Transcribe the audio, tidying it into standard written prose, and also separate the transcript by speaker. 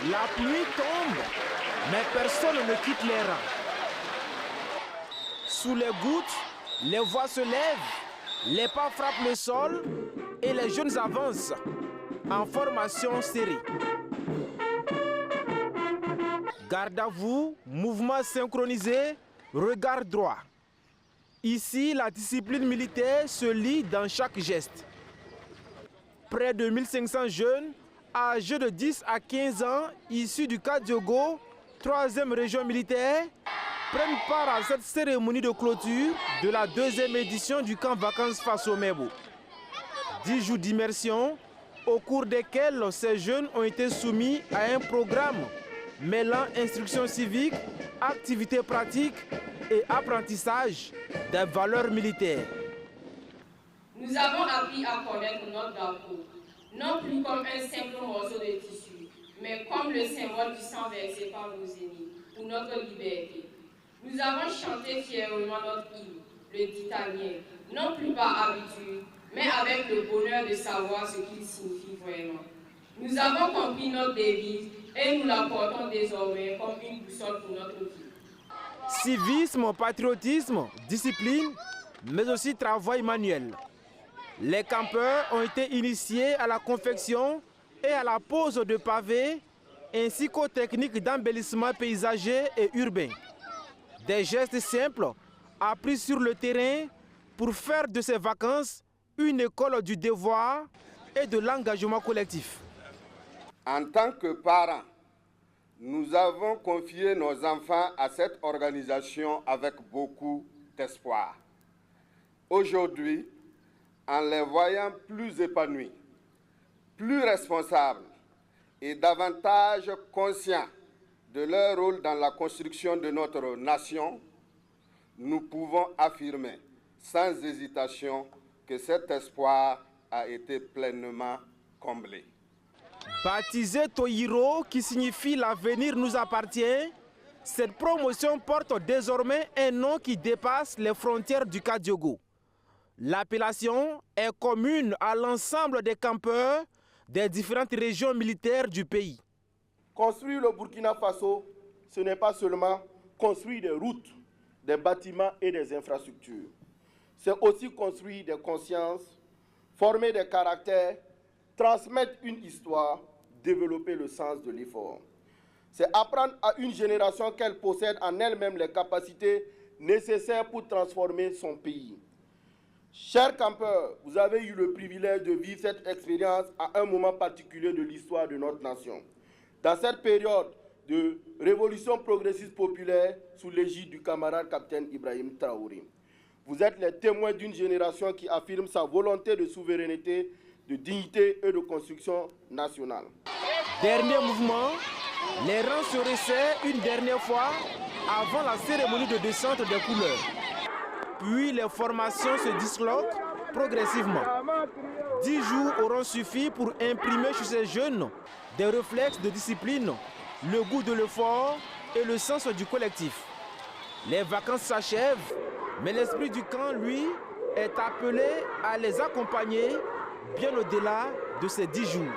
Speaker 1: La pluie tombe, mais personne ne quitte les rangs. Sous les gouttes, les voix se lèvent, les pas frappent le sol et les jeunes avancent en formation serrée. Garde à vous, mouvement synchronisé, regard droit. Ici, la discipline militaire se lie dans chaque geste. Près de 1500 jeunes, âgés de 10 à 15 ans, issus du Kadiogo, 3e région militaire, prennent part à cette cérémonie de clôture de la 2e édition du camp vacances Faso Mebo. 10 jours d'immersion, au cours desquels ces jeunes ont été soumis à un programme mêlant instruction civique, activités pratiques et apprentissage des valeurs militaires.
Speaker 2: Nous avons appris à connaître notre drapeau, non plus comme un simple morceau de tissu, mais comme le symbole du sang versé par nos aînés pour notre liberté. Nous avons chanté fièrement notre hymne, le Titanien, non plus par habitude, mais avec le bonheur de savoir ce qu'il signifie vraiment. Nous avons compris notre devise et nous la portons désormais comme une boussole pour notre vie.
Speaker 1: Civisme, patriotisme, discipline, mais aussi travail manuel. Les campeurs ont été initiés à la confection et à la pose de pavés, ainsi qu'aux techniques d'embellissement paysager et urbain. Des gestes simples appris sur le terrain pour faire de ces vacances une école du devoir et de l'engagement collectif.
Speaker 3: En tant que parents, nous avons confié nos enfants à cette organisation avec beaucoup d'espoir. Aujourd'hui, en les voyant plus épanouis, plus responsables et davantage conscients de leur rôle dans la construction de notre nation, nous pouvons affirmer sans hésitation que cet espoir a été pleinement comblé.
Speaker 1: Baptisé Tohiro, qui signifie l'avenir nous appartient, cette promotion porte désormais un nom qui dépasse les frontières du Kadiogo. L'appellation est commune à l'ensemble des campeurs des différentes régions militaires du pays.
Speaker 4: Construire le Burkina Faso, ce n'est pas seulement construire des routes, des bâtiments et des infrastructures. C'est aussi construire des consciences, former des caractères, transmettre une histoire, développer le sens de l'effort. C'est apprendre à une génération qu'elle possède en elle-même les capacités nécessaires pour transformer son pays. Chers campeurs, vous avez eu le privilège de vivre cette expérience à un moment particulier de l'histoire de notre nation. Dans cette période de révolution progressiste populaire sous l'égide du camarade capitaine Ibrahim Traoré. Vous êtes les témoins d'une génération qui affirme sa volonté de souveraineté, de dignité et de construction nationale.
Speaker 1: Dernier mouvement, les rangs se resserrent une dernière fois avant la cérémonie de descente des couleurs. Puis les formations se disloquent progressivement. 10 jours auront suffi pour imprimer chez ces jeunes des réflexes de discipline, le goût de l'effort et le sens du collectif. Les vacances s'achèvent, mais l'esprit du camp, lui, est appelé à les accompagner bien au-delà de ces 10 jours.